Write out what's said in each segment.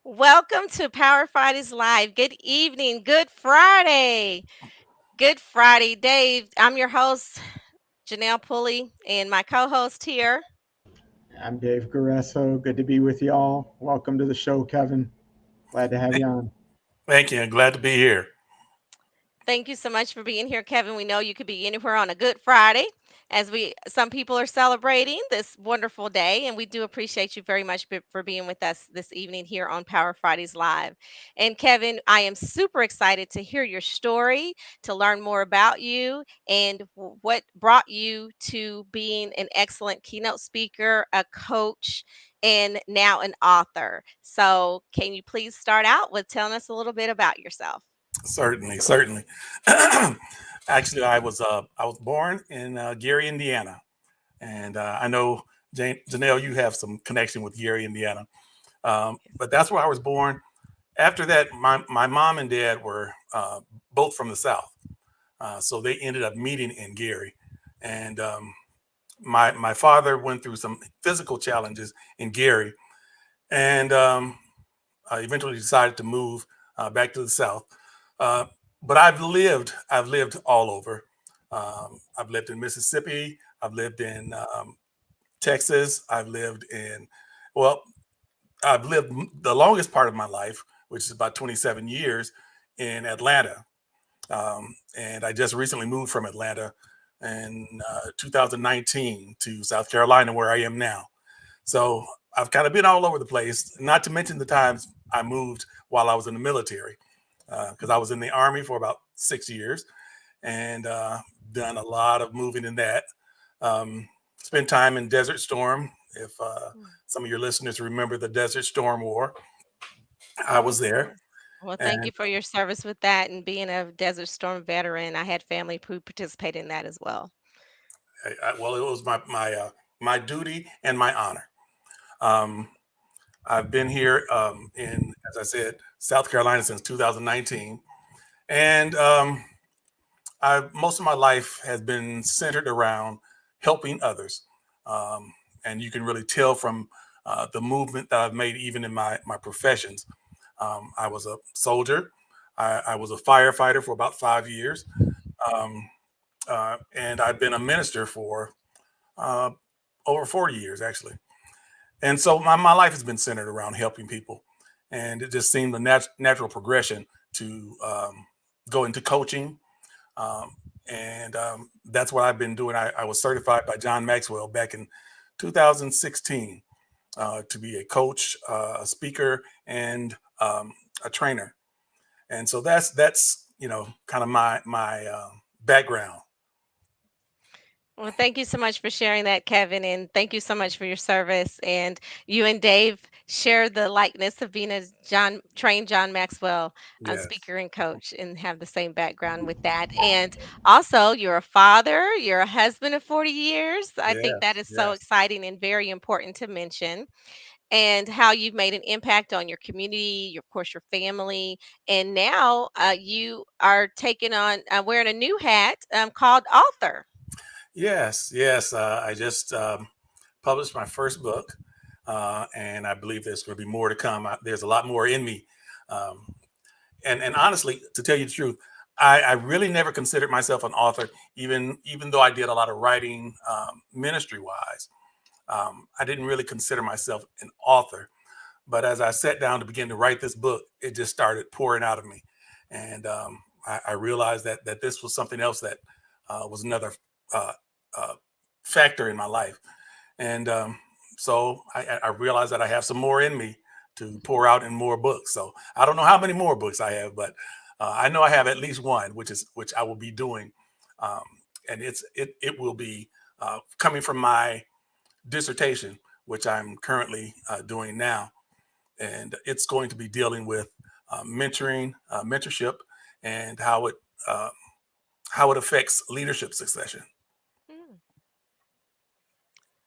Welcome to Power Fridays Live. Good evening. Good Friday. Good Friday, Dave. I'm your host, Janelle Pulley, and my co host here. I'm Dave Guerreso. Good to be with y'all. Welcome to the show, Kevin. Glad to have you on. Thank you. Glad to be here. Thank you so much for being here, Kevin. We know you could be anywhere on a Good Friday, as we some people are celebrating this wonderful day, and we do appreciate you very much for being with us this evening here on Power Fridays Live. And Kevin, I am super excited to hear your story, to learn more about you, and what brought you to being an excellent keynote speaker, a coach, and now an author. So, can you please start out with telling us a little bit about yourself? Certainly, certainly. Actually, I was born in Gary, Indiana, and I know Janelle, you have some connection with Gary, Indiana. But that's where I was born. After that, my mom and dad were both from the South, so they ended up meeting in Gary, and my father went through some physical challenges in Gary, and I eventually decided to move back to the South. Uh, but I've lived all over. I've lived in Mississippi. I've lived in Texas. Well, I've lived the longest part of my life, which is about 27 years, in Atlanta. And I just recently moved from Atlanta in 2019 to South Carolina, where I am now. So I've kind of been all over the place, not to mention the times I moved while I was in the military, because I was in the Army for about 6 years and done a lot of moving in that. Spent time in Desert Storm. If some of your listeners remember the Desert Storm War, I was Yes, there. yes. Well, thank And you for your service with that and being a Desert Storm veteran. I had family who participated in that as well. well, it was my duty and my honor. Um, I've been here in, as I said, South Carolina since 2019, and most of my life has been centered around helping others, and you can really tell from the movement that I've made, even in my professions. I was a soldier. I was a firefighter for about 5 years, um, and I've been a minister for uh, over 40 years, actually. And so my life has been centered around helping people, and it just seemed a natural progression to go into coaching, um, and that's what I've been doing. I was certified by John Maxwell back in 2016 to be a coach, a speaker, and a trainer. And so that's kind of my background. Well, thank you so much for sharing that, Kevin, and thank you so much for your service. And you and Dave share the likeness of being a trained John Maxwell Yes, speaker and coach, and have the same background with that. And also, you're a father, you're a husband of 40 years. I think that yes, is so yes, exciting and very important to mention. And how you've made an impact on your community, of course, your family, and now you are taking on wearing a new hat called author. yes. I just published my first book, and I believe there's going to be more to come. There's a lot more in me. Um, and honestly, to tell you the truth, I really never considered myself an author, even though I did a lot of writing ministry wise. I didn't really consider myself an author, but as I sat down to begin to write this book, it just started pouring out of me, and I realized that this was something else that was another uh, uh, factor in my life, and so I realized that I have some more in me to pour out in more books. So I don't know how many more books I have, but I know I have at least one, which I will be doing, um, and it will be coming from my dissertation, which I'm currently doing now, and it's going to be dealing with mentorship, and uh, how it affects leadership succession. Mm.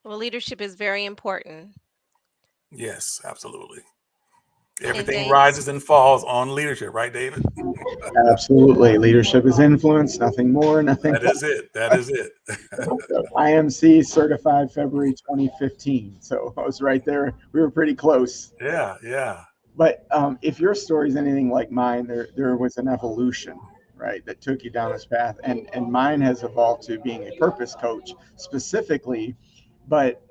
Well, leadership is very important. Yes, absolutely. And Everything Dave, rises and falls on leadership, right, David? Absolutely. Leadership is influence, nothing more, nothing That is it. That is it. less. IMC certified February 2015. So I was right there. We were pretty close. Yeah, yeah. But if your story is anything like mine, there was an evolution, right, that took you down this path, and mine has evolved to being a purpose coach specifically. But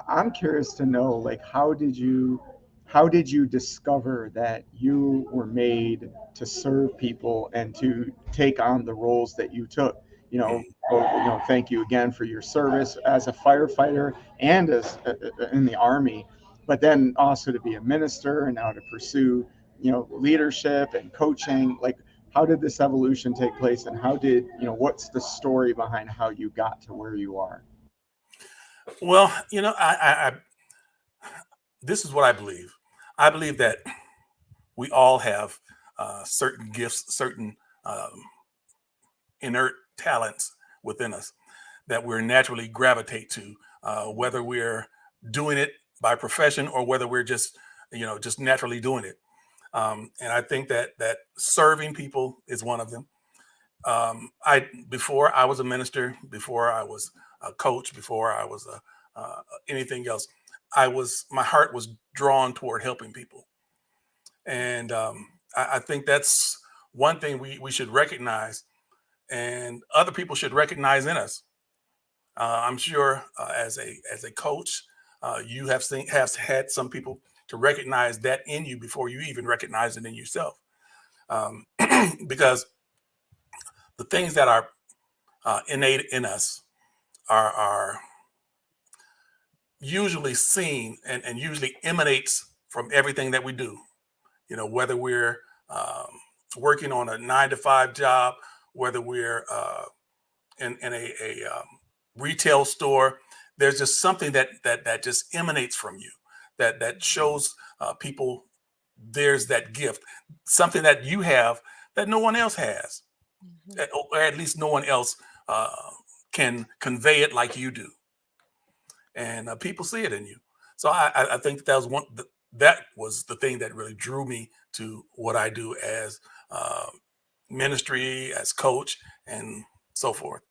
I'm curious to know, like, how did you discover that you were made to serve people and to take on the roles that you took? Thank you again for your service as a firefighter and as in the army, but then also to be a minister and now to pursue leadership and coaching. Like, how did this evolution take place, and what's the story behind how you got to where you are? Well, this is what I believe. I believe that we all have certain gifts, certain um, inert talents within us that we're naturally gravitate to, whether we're doing it by profession or whether we're just naturally doing it. And I think that serving people is one of them. I Before I was a minister, before I was a coach, before I was anything else, my heart was drawn toward helping people, and I think that's one thing we should recognize, and other people should recognize in us. I'm sure as a coach, you have had some people to recognize that in you before you even recognize it in yourself, um, because the things that are innate in us are usually seen and usually emanates from everything that we do. Whether we're um, working on a 9 to 5 job, whether we're in a retail store, there's just something that just emanates from you, that shows people there's that gift, something that you have that no one else has, Mhm. or at least no one else uh, can convey it like you do, and people see it in you. So I think that was the thing that really drew me to what I do as uh, ministry, as coach, and so forth.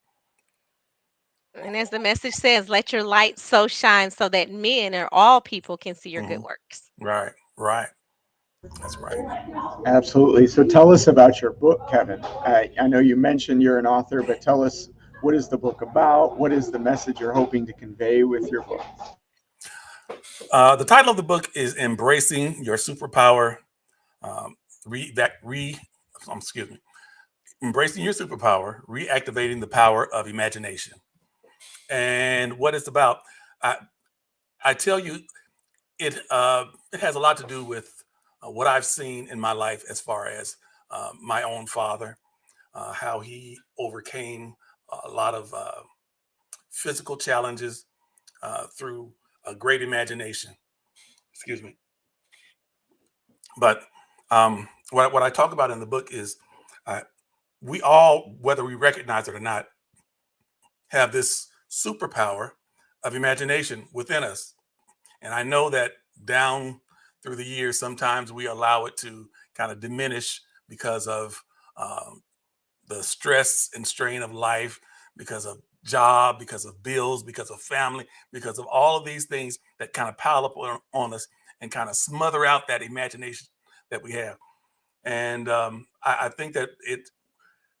And as the message says, let your light so shine so that men or all people can see your good Hmm. works. Right, right. That's right. Absolutely. So tell us about your book, Kevin. I know you mentioned you're an author, but tell us, what is the book about? What is the message you're hoping to convey with your book? The title of the book is "Embracing Your Superpower." Um, re that re, excuse me, embracing your superpower, reactivating the power of imagination. And what it's about, I I tell you, it has a lot to do with what I've seen in my life as far as my own father, how he overcame a lot of physical challenges through a great imagination. Excuse me. But what I talk about in the book is uh, we all, whether we recognize it or not, have this superpower of imagination within us. And I know that down through the years, sometimes we allow it to kind of diminish because of um, the stress and strain of life, because of job, because of bills, because of family, because of all of these things that kind of pile up on us and kind of smother out that imagination that we have. And I think that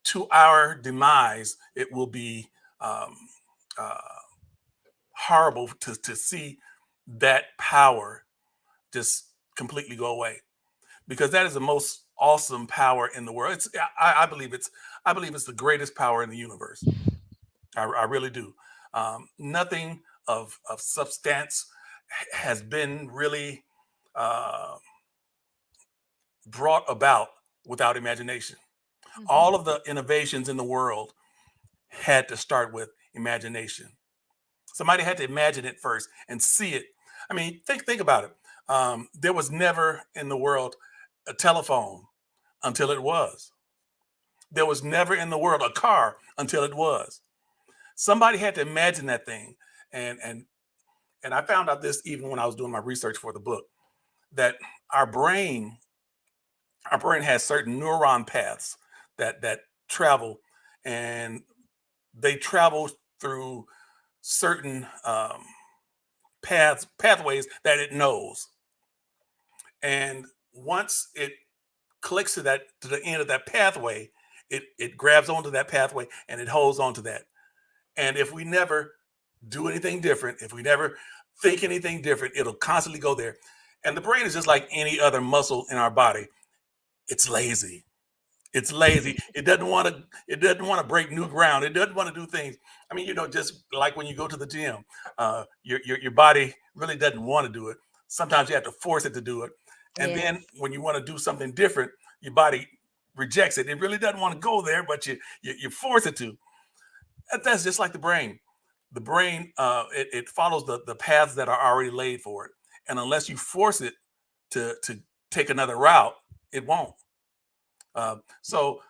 to our demise, it will be um, uh, horrible to see that power just completely go away, because that is the most awesome power in the world. I believe it's the greatest power in the universe. I really do. Nothing of substance has been really uh, brought about without imagination. Mhm. All of the innovations in the world had to start with imagination. Somebody had to imagine it first and see it. I mean, think about it. There was never in the world a telephone until it was. There was never in the world a car until it was. Somebody had to imagine that thing, and and and I found out this even when I was doing my research for the book, that our brain our brain has certain neuron paths that travel, and they travel through certain pathways that it knows. And once it clicks to the end of that pathway, it grabs onto that pathway and it holds onto that. And if we never do anything different, if we never think anything different, it'll constantly go there. And the brain is just like any other muscle in our body. It's lazy. It's lazy. It doesn't want to. It doesn't want to break new ground. It doesn't want to do things. I mean, just like when you go to the gym, your body really doesn't want to do it. Sometimes you have to force it to do it, and then Yes. when you want to do something different, your body rejects it. It really doesn't want to go there, but you force it to. That's just like the brain. The brain it follows the paths that are already laid for it, and unless you force it to take another route, it won't. So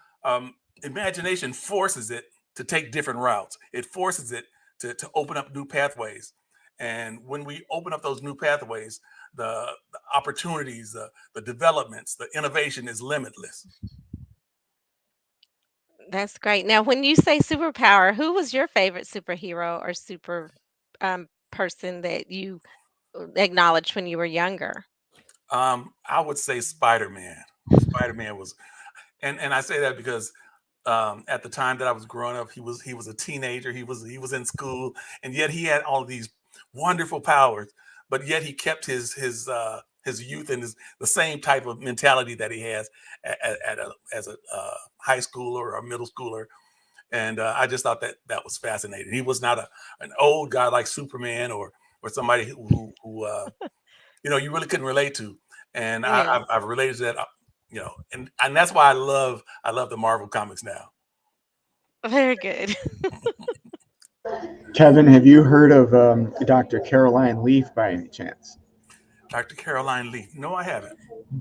imagination forces it to take different routes. It forces it to open up new pathways. And when we open up those new pathways, the opportunities, the developments, the innovation is limitless. That's great. Now, when you say superpower, who was your favorite superhero or super person that you acknowledged when you were younger? I would say Spider Man. Spider Man was, and I say that because at the time that I was growing up, he was a teenager. He was in school, and yet he had all of these wonderful powers. But yet he kept his youth and the same type of mentality that he has as a high schooler or a middle schooler. And I just thought that was fascinating. He was not an old guy like Superman or somebody who you really couldn't relate to. And Yes. I've related to that. And that's why I love the Marvel comics now. Very good. Kevin, have you heard of Dr. Caroline Leaf by any chance? Dr. Caroline Leaf. No, I haven't.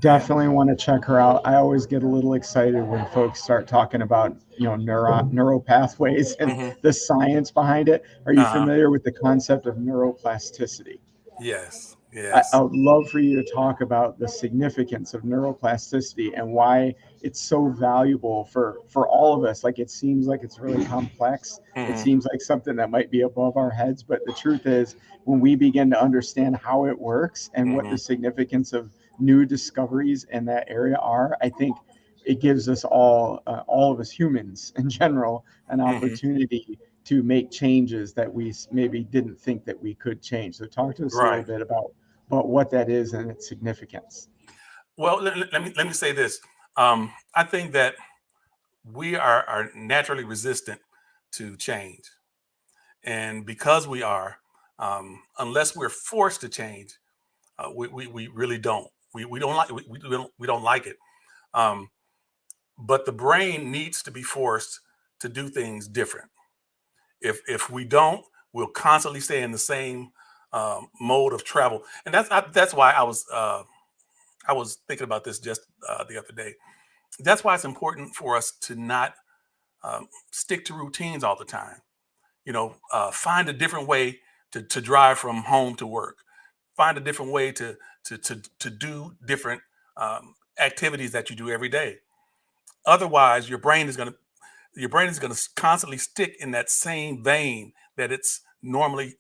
I haven't. Definitely want to check her out. I always get a little excited when folks start talking about neural pathways and Hmm. the science behind it. Are you Uh-huh. familiar with the concept of neuroplasticity? Yes. I Yes. would love for you to talk about the significance of neuroplasticity and why it's so valuable for all of us. Like it seems like it's really complex. It Hmm. seems like something that might be above our heads, but the truth is, when we begin to understand how it works and what Hmm. the significance of new discoveries in that area are, I think it gives us all of us humans in general, an Hmm. opportunity to make changes that we maybe didn't think that we could change. So, talk to us a little Right. bit about what that is and its significance. Well, let me say this. I think that we are naturally resistant to change, and because we are, unless we're forced to change, we really don't. We don't like we don't like it. Um, but the brain needs to be forced to do things different. If we don't, we'll constantly stay in the same mode of travel, and that's why I was thinking about this just the other day. That's why it's important for us to not stick to routines all the time. Find a different way to drive from home to work. Find a different way to do different activities that you do every day. Otherwise, your brain is going to constantly stick in that same vein that it's normally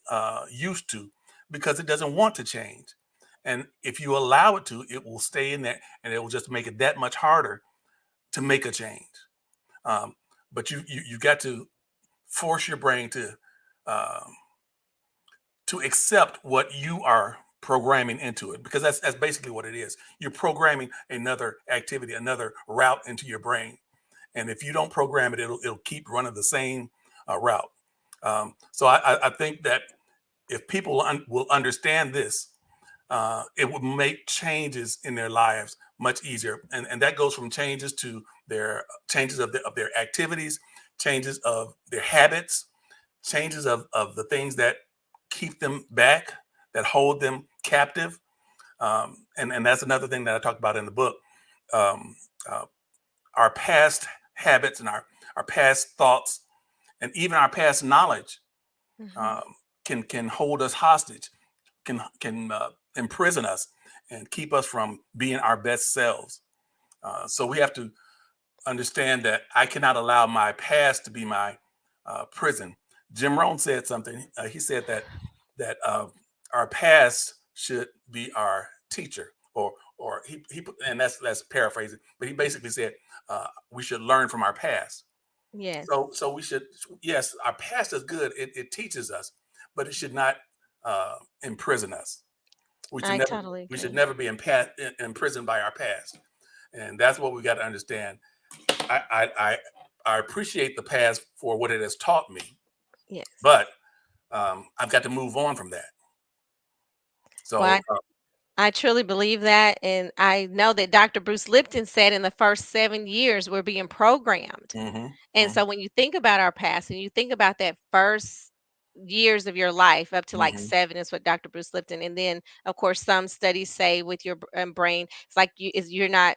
used to because it doesn't want to change. And if you allow it to, it will stay in there, and it will just make it that much harder to make a change. Um, but you got to force your brain um, to accept what you are programming into it, because that's basically what it is. You're programming another activity, another route into your brain, and if you don't program it, it'll keep running the same route. So I think that if people will understand this, it would make changes in their lives much easier, and that goes from changes to their changes of their activities, changes of their habits, changes of the things that keep them back, that hold them captive. And that's another thing that I talk about in the book. Um, uh, our past habits and our past thoughts and even our past knowledge Hmm. um, can hold us hostage, can imprison us and keep us from being our best selves. So we have to understand that I cannot allow my past to be my prison. Jim Rohn said something. He said that our past should be our teacher, or and that's paraphrasing, but he basically said we should learn from our past. Yes. So we should, yes, our past is good. It teaches us, but it should not uh, imprison us. We should I never totally we should agree. never be imprisoned by our past, and that's what we got to understand. I, I I I appreciate the past for what it has taught me, Yes. but I've got to move on from that. Well, So I truly believe that. And I know that Dr. Bruce Lipton said in the first 7 years, we're being programmed. hmm And so when you think about our past and you think about that first years of your life up to like hmm 7 is what Dr. Bruce Lipton, and then of course some studies say with your brain it's like you're not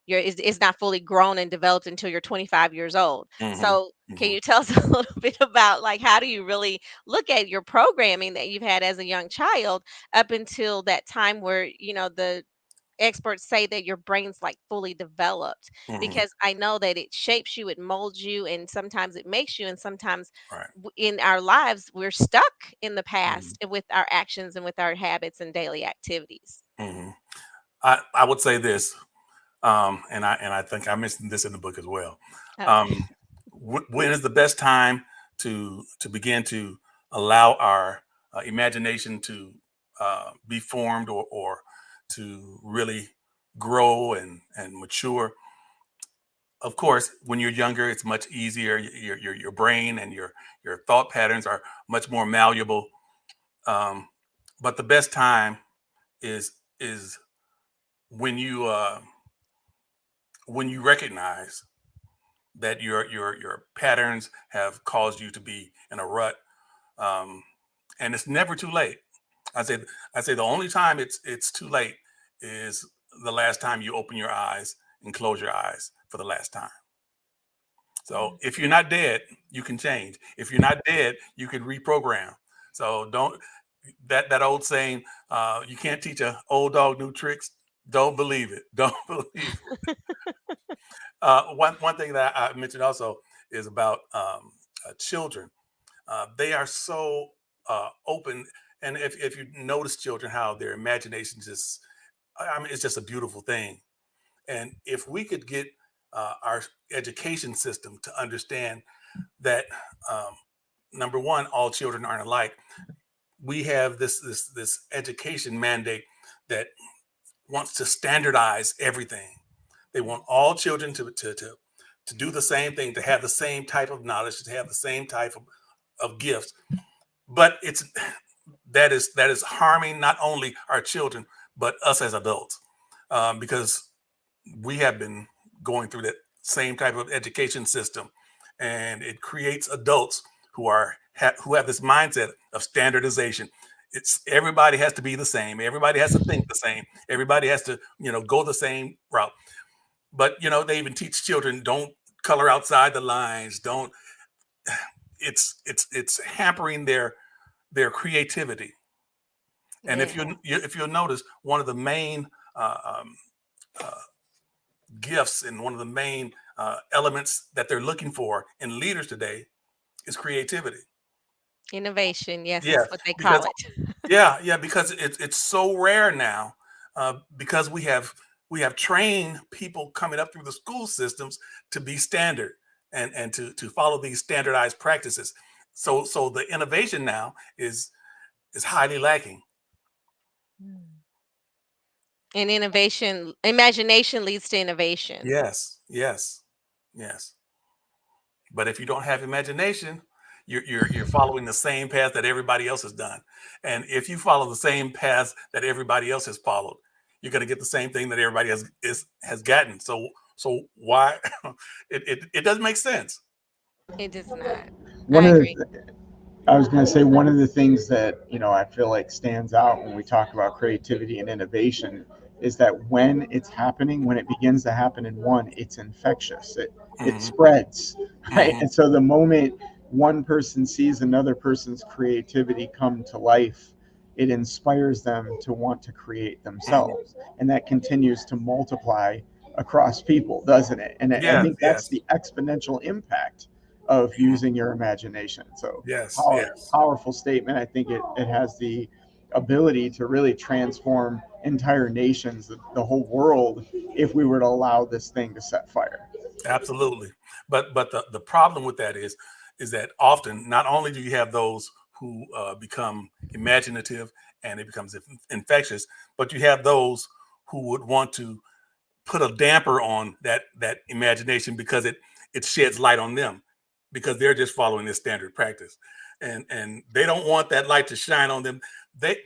it's not fully grown and developed until you're 25 years old. hmm So can hmm you tell us a little bit about like how do you really look at your programming that you've had as a young child up until that time where the experts say that your brain's like fully developed, hmm because I know that it shapes you, it molds you, and sometimes it makes you, and sometimes right. in our lives we're stuck in the hmm past with our actions and with our habits and daily activities. hmm I would say this, and I think I mentioned this in the book as well. Okay. Um, when is the best time to begin to allow our imagination to be formed, or to really grow and mature? Of course, when you're younger, it's much easier. Your brain and your thought patterns are much more malleable. Um, but the best time is when you recognize that your patterns have caused you to be in a rut, um, and it's never too late. I say I say the only time it's too late is the last time you open your eyes and close your eyes for the last time. So Mm. if you're not dead, you can change. If you're not dead, you can reprogram. So don't, that old saying, you can't teach a old dog new tricks. Don't believe it. Don't believe it. One thing that I mentioned also is about children. They are so open, and if you notice children, how their imagination just, I mean, it's just a beautiful thing. And if we could get our education system to understand that, um, number one, all children aren't alike. We have this education mandate that wants to standardize everything. They want all children to do the same thing, to have the same type of knowledge, to have the same type of gifts. But that is harming not only our children but us as adults, because we have been going through that same type of education system, and it creates adults who have this mindset of standardization. It's everybody has to be the same, everybody has to think the same, everybody has to go the same route. But they even teach children, don't color outside the lines, don't. It's hampering their creativity. And Yes. if you'll notice, one of the main uh, um, uh, gifts and one of the main elements that they're looking for in leaders today is creativity. Innovation, yes, Yeah, that's what they call because it. because it's so rare now, because we have trained people coming up through the school systems to be standard, and to follow these standardized practices. So the innovation now is highly lacking. Mm. And innovation, imagination leads to innovation. Yes, yes, yes. But if you don't have imagination, you're following the same path that everybody else has done. And if you follow the same path that everybody else has followed, you're going to get the same thing that everybody has gotten. So why it doesn't make sense. It does not. One I of agree. the I was going to say one of the things that I feel like stands out when we talk about creativity and innovation is that when it's happening, when it begins to happen in one, it's infectious. It hmm spreads, right? hmm And so the moment one person sees another person's creativity come to life, it inspires them to want to create hmm themselves, and that continues to multiply across people, doesn't it? And I Yes, think that's yes, the exponential impact of mhm, using your imagination. So yes, yes. powerful statement. I think it has the ability to really transform entire nations, the whole world, if we were to allow this thing to set fire. Absolutely. But the problem with that is that often not only do you have those who become imaginative and it becomes infectious, but you have those who would want to put a damper on that imagination because it sheds light on them because they're just following this standard practice, and they don't want that light to shine on them. They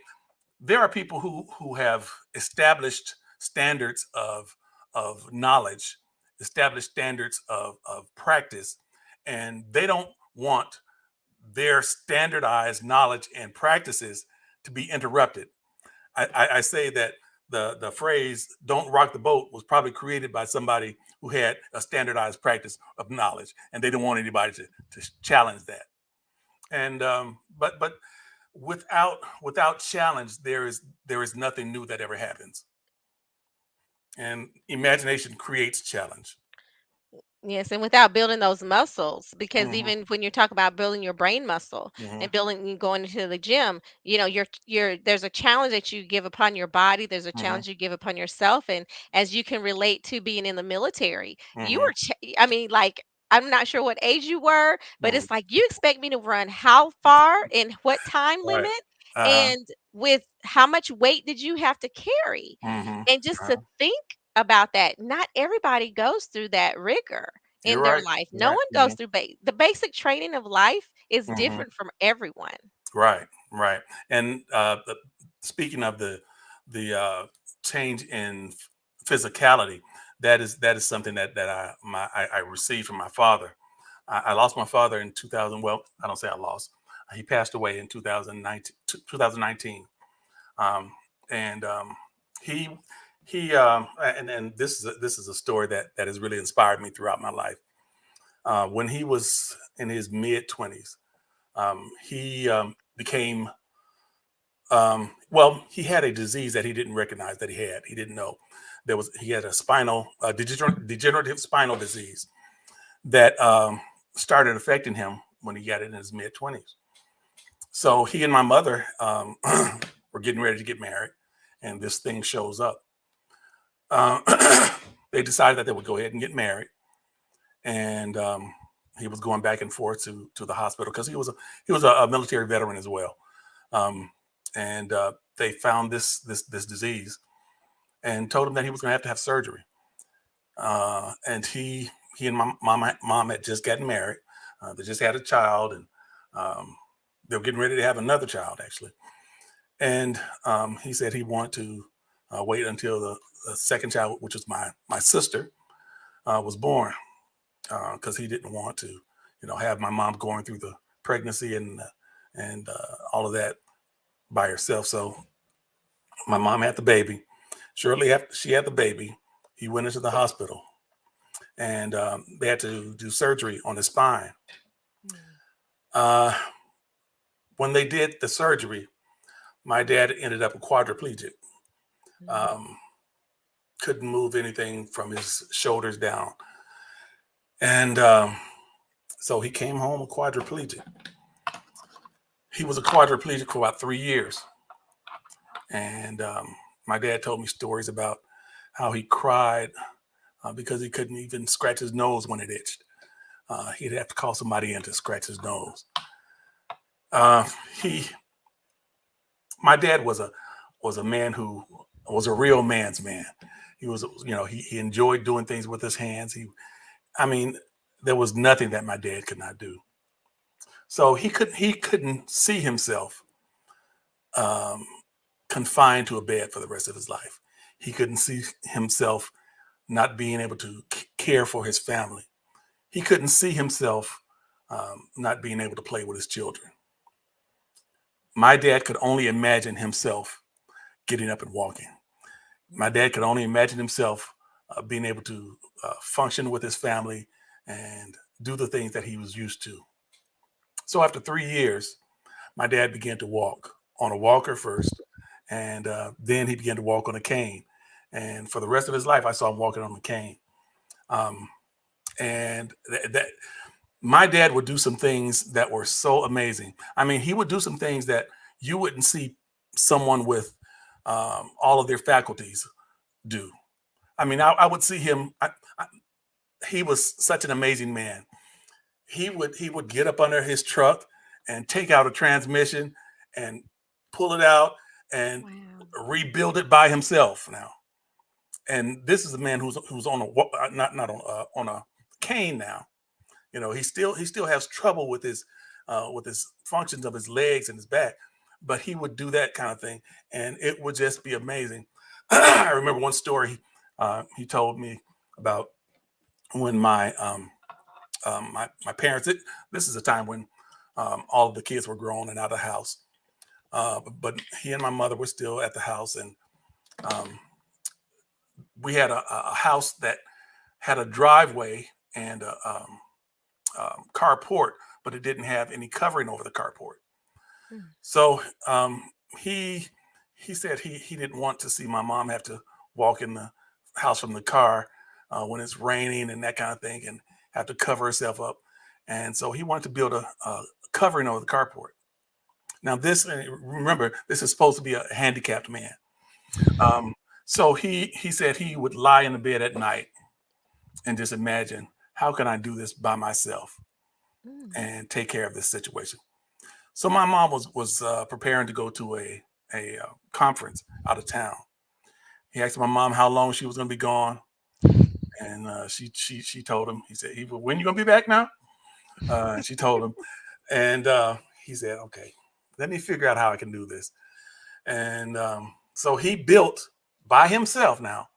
There are people who have established standards of knowledge, established standards of practice, and they don't want their standardized knowledge and practices to be interrupted. I say that the phrase "don't rock the boat" was probably created by somebody who had a standardized practice of knowledge, and they didn't want anybody to challenge that. And but without challenge, there is nothing new that ever happens. And imagination creates challenge. Yes, and without building those muscles, because Hmm. even when you talk about building your brain muscle Hmm. and building you going into the gym, you're there's a challenge that you give upon your body, there's a Hmm. challenge you give upon yourself, and as you can relate to being in the military, you Hmm. were, I mean, like I'm not sure what age you were, but Hmm. it's like you expect me to run how far in what time Right. limit, Uh-huh. and with how much weight did you have to carry, Hmm. and just to think about that, not everybody goes through that rigor You're in their right. life. You're No right. one goes Hmm. through the basic training of life is Hmm. different from everyone. Right. Right. And speaking of the change in physicality, that is something that I received from my father. I lost my father in 2000. Well, I don't say I lost. He passed away in 2019. 2019. Um, and he and this is a story that has really inspired me throughout my life. When he was in his mid 20s, he became well. He had a disease that he didn't recognize that he had. He didn't know he had a degenerative spinal disease that started affecting him when he got in his mid 20s. So he and my mother were getting ready to get married, and this thing shows up. They decided that they would go ahead and get married, and he was going back and forth to the hospital because he was a military veteran as well. Um, and they found this disease and told him that he was going to have surgery. And he and my mom had just gotten married. They just had a child, and um, they were getting ready to have another child actually. And he said he wanted to wait until the second child, which was my sister, was born, because he didn't want to, have my mom going through the pregnancy and all of that by herself. So my mom had the baby. Shortly after she had the baby, he went into the hospital, and they had to do surgery on his spine. Mm, Uh, when they did the surgery, my dad ended up a quadriplegic. mm, Um, couldn't move anything from his shoulders down. And so he came home a quadriplegic. He was a quadriplegic for about 3 years. And my dad told me stories about how he cried because he couldn't even scratch his nose when it itched. He'd have to call somebody in to scratch his nose. Uh, he, my dad was a man who was a real man's man. He was, he enjoyed doing things with his hands. I mean, there was nothing that my dad could not do. So he couldn't see himself um, confined to a bed for the rest of his life. He couldn't see himself not being able to care for his family. He couldn't see himself not being able to play with his children. My dad could only imagine himself getting up and walking. My mm, dad could only imagine himself being able to function with his family and do the things that he was used to. So after 3 years, my dad began to walk on a walker first, and then he began to walk on a cane. And for the rest of his life, I saw him walking on the cane. Um, and that my dad would do some things that were so amazing. I mean, he would do some things that you wouldn't see someone with. all of their faculties do. I mean, I would see him. He was such an amazing man. He would get up under his truck and take out a transmission and pull it out and Wow. rebuild it by himself now. And this is a man who's on a not on a cane now. You know, he still has trouble with his functions of his legs and his back, but he would do that kind of thing, and it would just be amazing. I remember one story he told me about when my parents. This is a time when all of the kids were grown and out of the house, but he and my mother were still at the house, and um, we had a house that had a driveway and a carport, but it didn't have any covering over the carport. Mm. So he he said he didn't want to see my mom have to walk in the house from the car when it's raining and that kind of thing, and have to cover herself up. And so he wanted to build a covering over the carport. Now this, remember, this is supposed to be a handicapped man. Um, so he said he would lie in the bed at night and just imagine, how can I do this by myself Mm. and take care of this situation. So my mom was preparing to go to a conference out of town. He asked my mom how long she was going to be gone, and she told him. He said, "When you going to be back now?" She told him, and he said, "Okay, let me figure out how I can do this." And so he built by himself now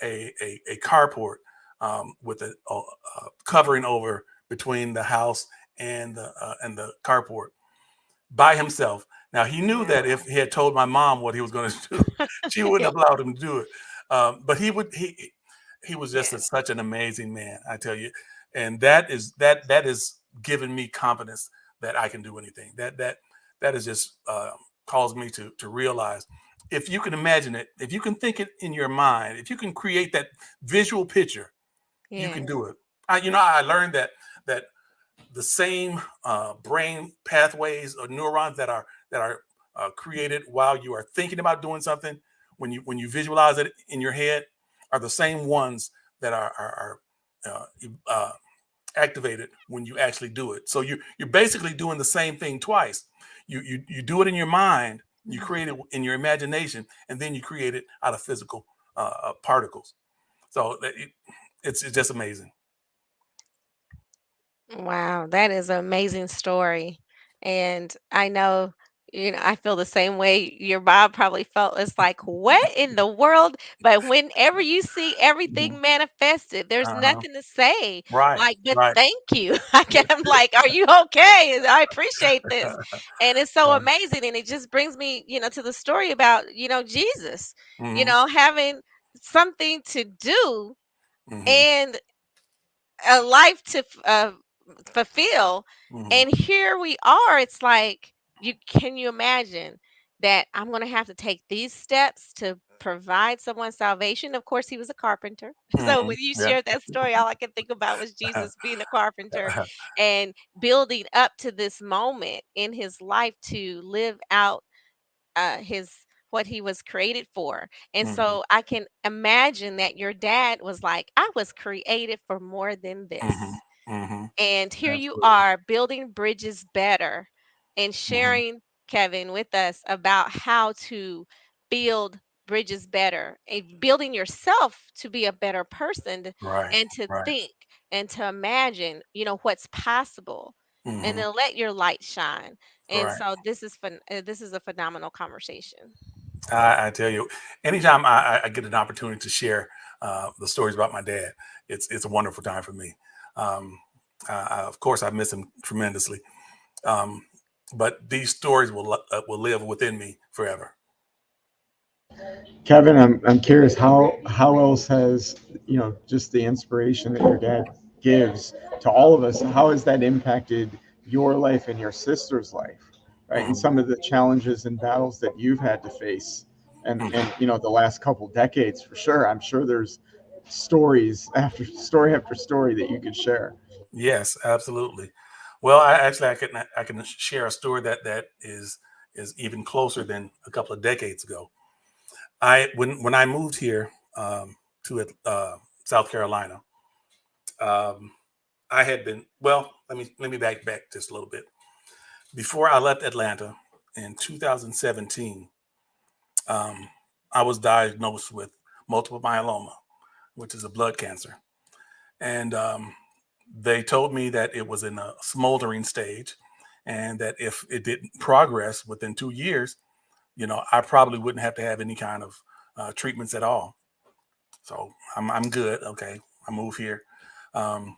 a carport with a covering over between the house and the carport by himself. Now he knew that Wow. if he had told my mom what he was going to do, she wouldn't Yeah. have allowed him to do it. But he was just Yes. such an amazing man, I tell you, and that is giving me confidence that I can do anything. That is just caused me to realize, if you can imagine it, if you can think it in your mind, if you can create that visual picture, you can Yes. do it. I learned that the same brain pathways or neurons that are created while you are thinking about doing something, when you visualize it in your head, are the same ones that are activated when you actually do it. So you're basically doing the same thing twice. You do it in your mind, you Mm. create it in your imagination, and then you create it out of physical particles. So it's just amazing. Wow, that is an amazing story. And I know, I feel the same way your mom probably felt. It's like, what in the world? But whenever you see Mhm. everything manifested, there's Uh-huh. nothing to say Right, like, but right. thank you. I'm like, are you okay? And I appreciate this. And it's so amazing. And it just brings me, to the story about, Jesus, Hmm. having something to do Hmm. and a life to fulfill. Hmm. And here we are. It's like, you imagine that I'm going to have to take these steps to provide someone salvation? Of course, he was a carpenter. So Hmm. when you Yeah. shared that story, all I could think about was Jesus being a carpenter and building up to this moment in his life to live out his what he was created for. And Hmm. so I can imagine that your dad was like, I was created for more than Hmm. this. Hmm. And here you Absolutely. are building bridges better and Hmm. sharing, Kevin, with us about how to build bridges better and building yourself to be a better person Right, and to right, think and to imagine, what's possible and hmm, then let your light shine. And right. so this is a phenomenal conversation. I tell you, anytime I get an opportunity to share the stories about my dad, it's a wonderful time for me. Um, of course, I miss him tremendously, um, but these stories will live within me forever. Kevin, I'm curious how else has just the inspiration that your dad gives to all of us, how has that impacted your life and your sister's life, right? And Hmm. some of the challenges and battles that you've had to face, and Hmm. the last couple decades for sure. I'm sure there's story after story that you could share. Yes, absolutely. Well, I can share a story that is even closer than a couple of decades ago. When I moved here to South Carolina, um, I had been well. Let me back just a little bit. Before I left Atlanta in 2017, um, I was diagnosed with multiple myeloma, which is a blood cancer, and they told me that it was in a smoldering stage, and that if it didn't progress within 2 years, I probably wouldn't have to have any kind of treatments at all. So I'm good. Okay, I move here. Um,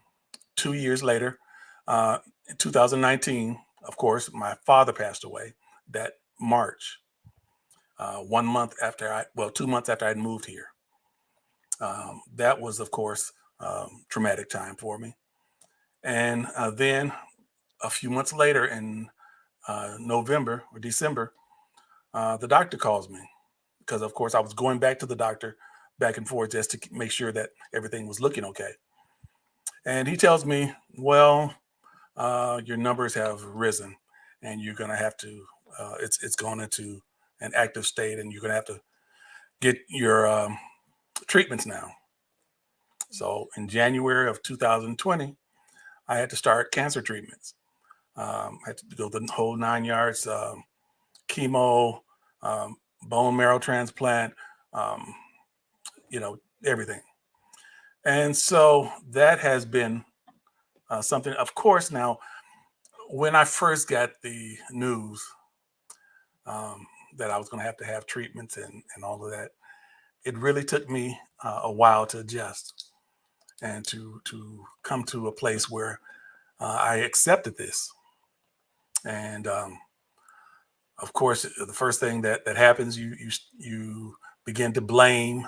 2 years later, in 2019, of course, my father passed away that March. 1 month after well, 2 months after I'd moved here. That was, of course, traumatic time for me. And then a few months later, in November or December, the doctor calls me because, of course, I was going back to the doctor back and forth just to make sure that everything was looking okay. And he tells me, well, your numbers have risen and you're going to have to, it's gone into an active state and you're going to have to get your treatments now. So in January of 2020, I had to start cancer treatments. I had to go the whole 9 yards, chemo, um, bone marrow transplant, um, you know, everything. And so that has been something, of course. Now, when I first got the news um, that I was going to have treatments and all of that, it really took me a while to adjust and to come to a place where I accepted this. And of course, the first thing that happens, you begin to blame.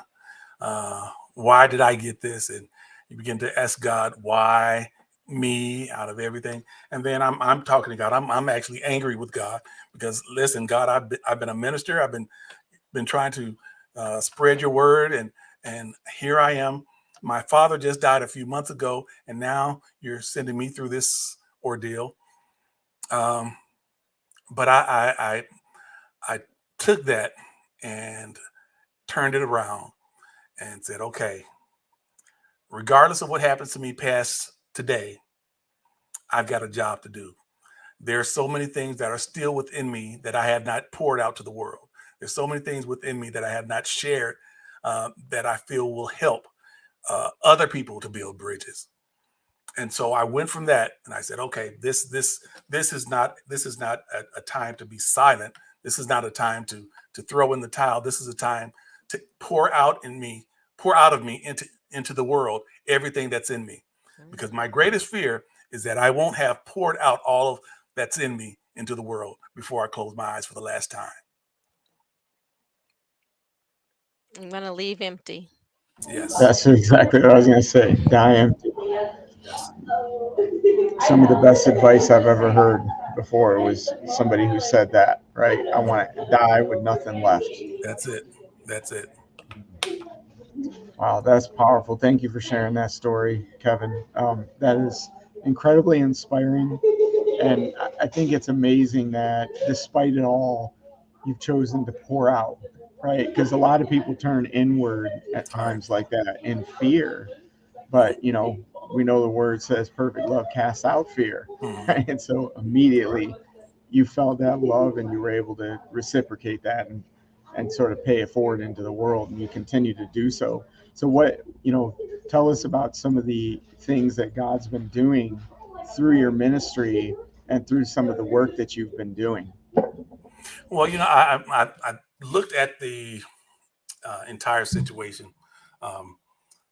Uh, why did I get this? And you begin to ask God, why me out of everything? And then I'm talking to God. I'm actually angry with God because listen, God, I've been a minister. I've been trying to spread your word, and here I am. My father just died a few months ago, and now you're sending me through this ordeal. Um, but I took that and turned it around and said, okay, regardless of what happens to me past today, I've got a job to do. There's so many things that are still within me that I have not poured out to the world. There's so many things within me that I have not shared that I feel will help other people to build bridges. And so I went from that and I said, okay, this is not a time to be silent. This is not a time to throw in the towel. This is a time to pour out of me into the world everything that's in me. Because my greatest fear is that I won't have poured out all of that's in me into the world before I close my eyes for the last time. I'm gonna leave empty. Yes. That's exactly what I was going to say. Die empty. Yes. Some of the best advice I've ever heard before was somebody who said that, right? I want to die with nothing left. That's it. That's it. Wow, that's powerful. Thank you for sharing that story, Kevin. That is incredibly inspiring. And I think it's amazing that despite it all, you've chosen to pour out, right? Because a lot of people turn inward at Right. times like that in fear. But, we know the word says perfect love casts out fear, Mhm. right? And so immediately you felt that love and you were able to reciprocate that and sort of pay it forward into the world, and you continue to do so. So tell us about some of the things that God's been doing through your ministry and through some of the work that you've been doing. Well, I looked at the entire situation um,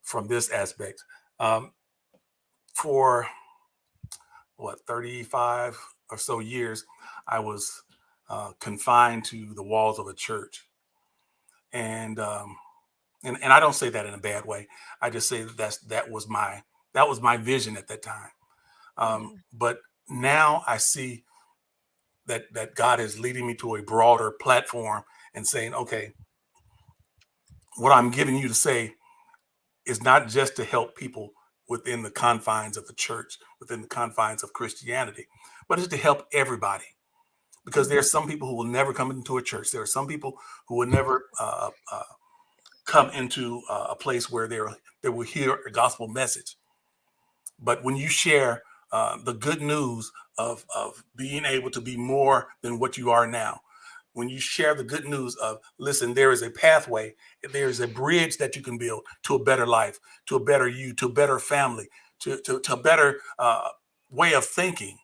from this aspect. Um, for what 35 or so years, I was confined to the walls of a church, and and I don't say that in a bad way. I just say that was my vision at that time. Yeah. But now I see that God is leading me to a broader platform and saying, okay, what I'm giving you to say is not just to help people within the confines of the church, within the confines of Christianity, but it's to help everybody. because there are some people who will never come into a church. There are some people who will never come into a place where they will hear a gospel message. But when you share the good news of being able to be more than what you are now, when you share the good news of, listen, there is a pathway, there is a bridge that you can build to a better life, to a better you, to a better family, to a better way of thinking.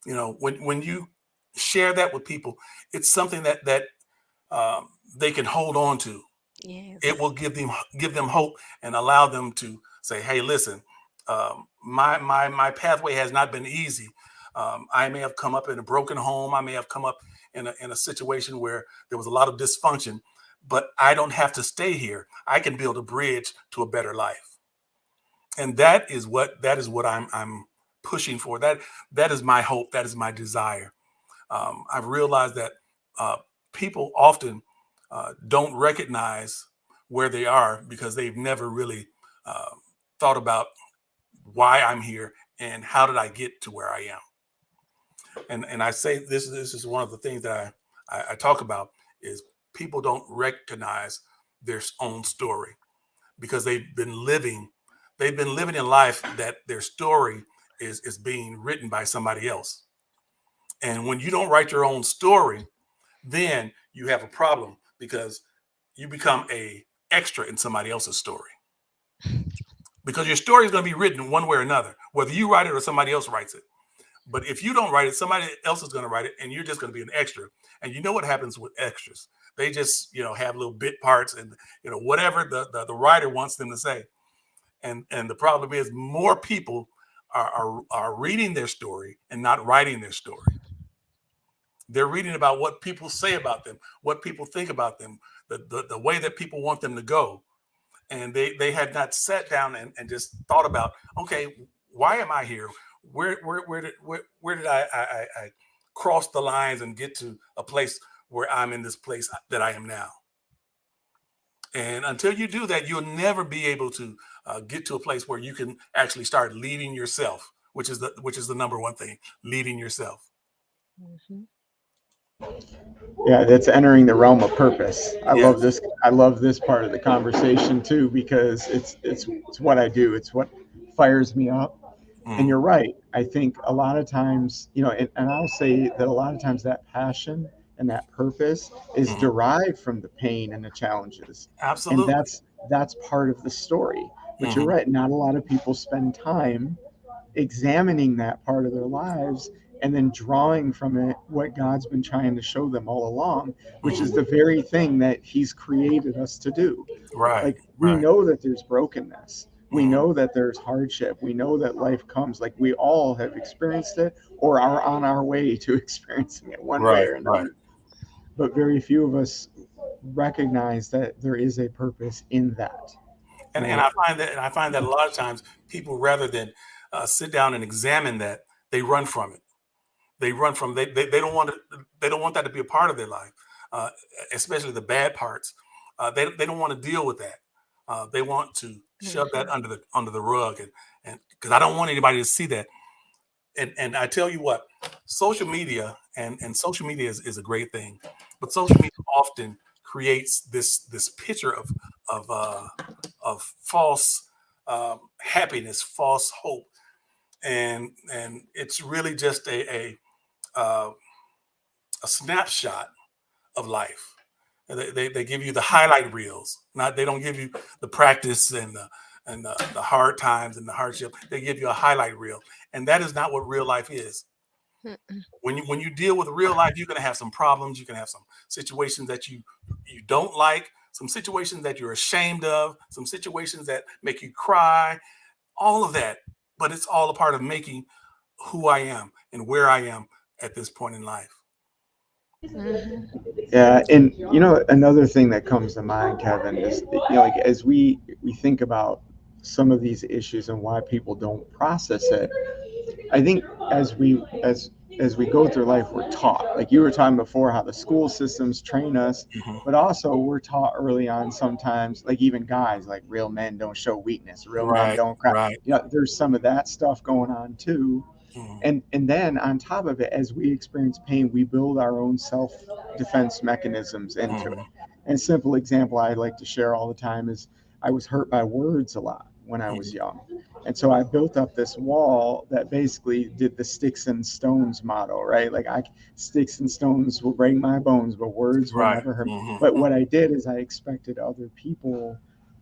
When you share that with people, it's something that um, they can hold on to. It Yes. will give them hope and allow them to say, "Hey, listen, my pathway has not been easy. I may have come up in a broken home. I may have come up in a situation where there was a lot of dysfunction, but I don't have to stay here. I can build a bridge to a better life." And that is what I'm pushing for. That is my hope. That is my desire. I've realized that uh, people often don't recognize where they are because they've never really uh, thought about why I'm here and how did I get to where I am. And I say this is one of the things that I talk about is people don't recognize their own story because they've been living in life that their story is being written by somebody else. And when you don't write your own story, then you have a problem because you become a extra in somebody else's story. Because your story is going to be written one way or another, whether you write it or somebody else writes it. But if you don't write it, somebody else is going to write it, and you're just going to be an extra. And you know what happens with extras? They just have little bit parts and whatever the writer wants them to say. And the problem is more people are reading their story and not writing their story. They're reading about what people say about them, what people think about them, the way that people want them to go. And they had not sat down and just thought about, okay, why am I here? Where did I cross the lines and get to a place where I'm in this place that I am now? And until you do that, you'll never be able to get to a place where you can actually start leading yourself, which is the number one thing, leading yourself. Hmm. Yeah, that's entering the realm of purpose. I love Yes. this. I love this part of the conversation too because it's what I do. It's what fires me up. And Mhm. you're right. I think a lot of times, and I'll say that a lot of times that passion and that purpose is Mhm. derived from the pain and the challenges, and Absolutely. that's part of the story. But you're Hmm. right. Not a lot of people spend time examining that part of their lives and then drawing from it what God's been trying to show them all along, which is Hmm. the very thing that He's created us to do. Right. Like, we Right. know that there's brokenness. We Hmm. know that there's hardship. We know that life comes. Like, we all have experienced it or are on our way to experiencing it one way Right. or Right. another. But very few of us recognize that there is a purpose in that. And Right. I find that a lot of times people, rather than sit down and examine that, they run from it. They don't want that to be a part of their life, uh, especially the bad parts. They don't want to deal with that. They want to shove that Hmm. under the rug, and because I don't want anybody to see that. And I tell you what, social media is a great thing, but social media often creates this picture of false happiness, false hope, and it's really just uh, a snapshot of life. They give you the highlight reels. Not They don't give you the practice and the hard times and the hardship. They give you a highlight reel, and that is not what real life is. When you deal with real life, you're going to have some problems. You can have some situations that you don't like, some situations that you're ashamed of, some situations that make you cry, all of that. But it's all a part of making who I am and where I am at this point in life. Hmm. Yeah, and another thing that comes to mind, Kevin, is like as we think about some of these issues and why people don't process it. I think as we go through life, we're taught, like you were talking before, how the school systems train us, Hmm. but also we're taught early on sometimes, like even guys, like real men don't show weakness, real men Right, don't cry. right. There's some of that stuff going on too. Mm-hmm. And then on top of it, as we experience pain, we build our own self defense mechanisms into it. Mm-hmm. And a simple example I like to share all the time is I was hurt by words a lot when I was young. And so I built up this wall that basically did the sticks and stones motto, right? Like I sticks and stones will break my bones, but words will Right. never hurt me. Mm-hmm. But what I did is I expected other people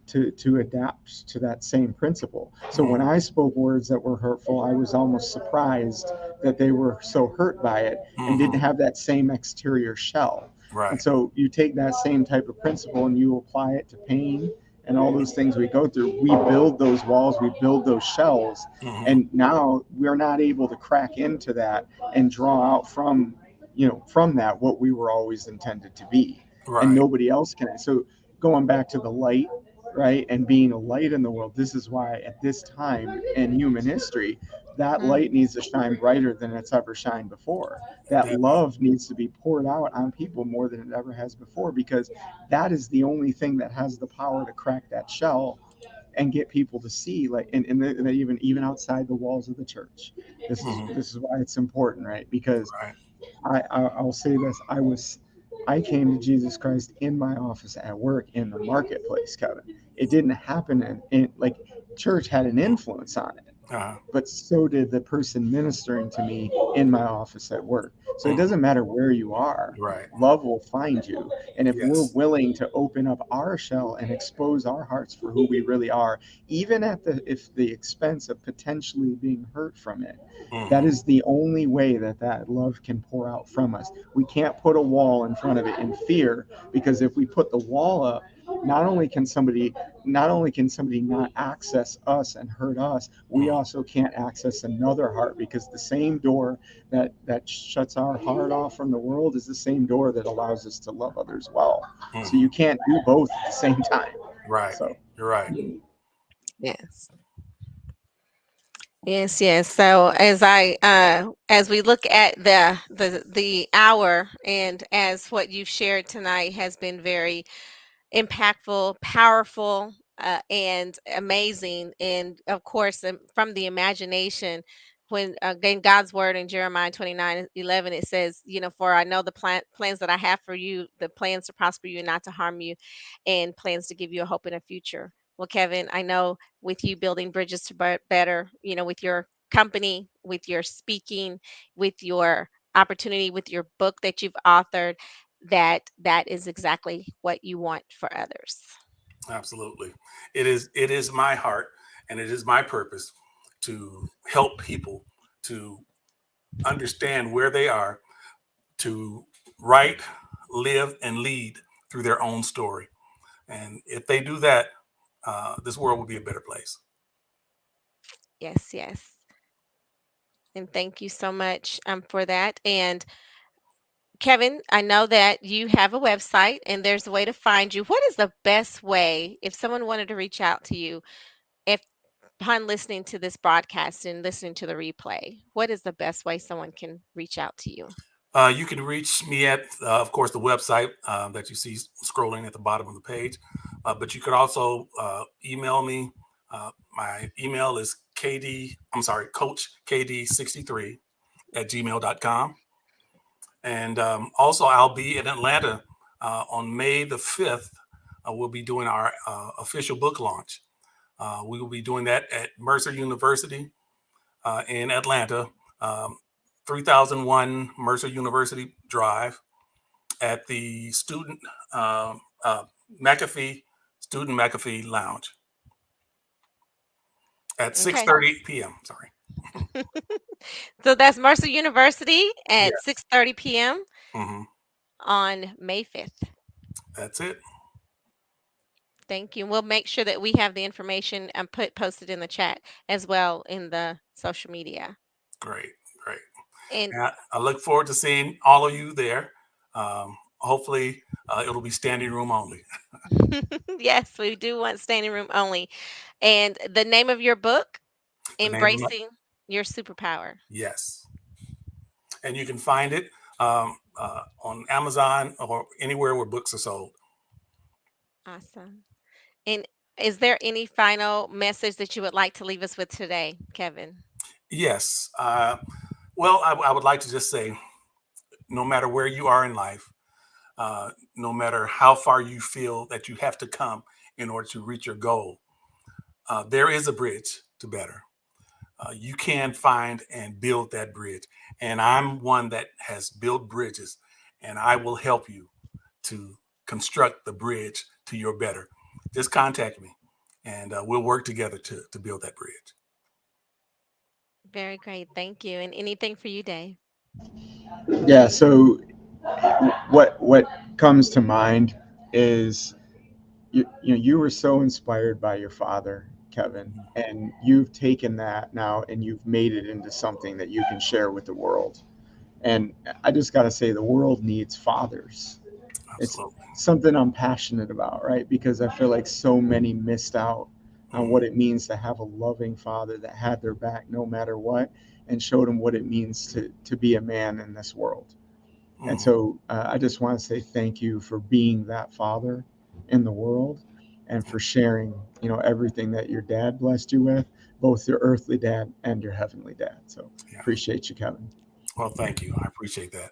to adapt to that same principle. So when Mm-hmm. I spoke words that were hurtful, I was almost surprised that they were so hurt by it and Mm-hmm. didn't have that same exterior shell. And Right. so you take that same type of principle and you apply it to pain and all those things we go through. We build those walls, we build those shells, Mm-hmm. and now we're not able to crack into that and draw out from from that what we were always intended to be, and Right. nobody else can. So going back to the light, right, and being a light in the world, this is why at this time in human history that Mm, light needs to shine brighter than it's ever shined before. That Definitely. love needs to be poured out on people more than it ever has before, because that is the only thing that has the power to crack that shell and get people to see, like, and even outside the walls of the church. This is Mm-hmm. this is why it's important, right? Because Right. I'll say this: I came to Jesus Christ in my office at work in the marketplace, Kevin. It didn't happen in like church had an influence on it, Uh-huh. but so did the person ministering to me in my office at work. So it Mm-hmm. doesn't matter where you are, Right. love will find you. And if we're Yes. willing to open up our shell and expose our hearts for who we really are, even at the expense of potentially being hurt from it, that Mm-hmm. is the only way that that love can pour out from us. We can't put a wall in front of it in fear, because if we put the wall up, not only can somebody not access us and hurt us, we Mm-hmm. also can't access another heart, because the same door that shuts our heart off from the world is the same door that allows us to love others well. So Mm-hmm. you can't do both at the same time. Right. So You're right. yes. Yes, yes. So as we look at the hour, and as what you've shared tonight has been very impactful, powerful, and amazing. And of course, from the imagination, when again God's word in Jeremiah 29:11, it says, for I know the plans that I have for you, the plans to prosper you and not to harm you, and plans to give you a hope in a future. Well, Kevin, I know with you building bridges to better, with your company, with your speaking, with your opportunity, with your book that you've authored, that is exactly what you want for others. Absolutely. It is my heart and it is my purpose to help people to understand where they are, to write, live, and lead through their own story. And if they do that, this world will be a better place. Yes, yes. And thank you so much for that. And Kevin, I know that you have a website and there's a way to find you. What is the best way if someone wanted to reach out to you, if upon listening to this broadcast and listening to the replay? What is the best way someone can reach out to you? You can reach me at, of course, the website that you see scrolling at the bottom of the page. But you could also email me. My email is Coach KD63 at gmail.com. And also, I'll be in Atlanta on May the 5th. We'll be doing our official book launch. We will be doing that at Mercer University in Atlanta, um, 3001 Mercer University Drive at the uh, McAfee Student McAfee Lounge at Okay. 6:30 p.m. Sorry. So that's Mercer University at Yes. 6:30 p.m. Hmm. on May 5th. That's it. Thank you. We'll make sure that we have the information and posted in the chat as well in the social media. Great. Great. And And I look forward to seeing all of you there. Hopefully, it'll be standing room only. yes, we do want standing room only. And the name of your book, The name of my, Embracing Your Superpower. yes. And you can find it on Amazon or anywhere where books are sold. Awesome. And is there any final message that you would like to leave us with today, Kevin? Yes. Well, I would like to just say, no matter where you are in life, no matter how far you feel that you have to come in order to reach your goal, there is a bridge to better. You can find and build that bridge. And I'm one that has built bridges, and I will help you to construct the bridge to your better. Just contact me, and we'll work together to build that bridge. Very great. Thank you. And anything for you, Dave? Yeah. So what comes to mind is you were so inspired by your father, Kevin, Mhm. and you've taken that now and you've made it into something that you can share with the world. And I just got to say, the world needs fathers. It's Absolutely. something I'm passionate about, right? Because I feel like so many missed out on what Mhm. it means to have a loving father that had their back no matter what, and showed them what it means to be a man in this world. And Mhm. so I just want to say thank you for being that father in the world and for sharing, everything that your dad blessed you with, both your earthly dad and your heavenly dad. So Yeah. appreciate you, Kevin. Well, thank you. I appreciate that.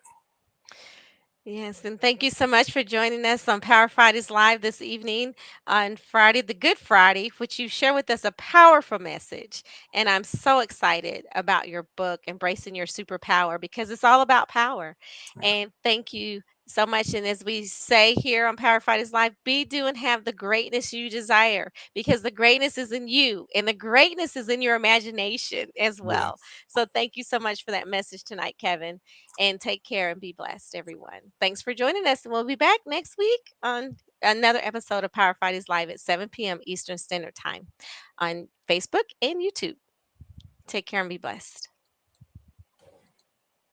Yes, and thank you so much for joining us on Power Fridays Live this evening on Friday, the Good Friday, which you share with us a powerful message. And I'm so excited about your book, Embracing Your Superpower, because it's all about power. Yeah. And thank you so much. And as we say here on Power Fridays Live, be, do, and have the greatness you desire, because the greatness is in you and the greatness is in your imagination as well. Yes. So thank you so much for that message tonight, Kevin, and take care and be blessed, everyone. Thanks for joining us, and we'll be back next week on another episode of Power Fridays Live at 7 p.m. Eastern Standard Time on Facebook and YouTube. Take care and be blessed.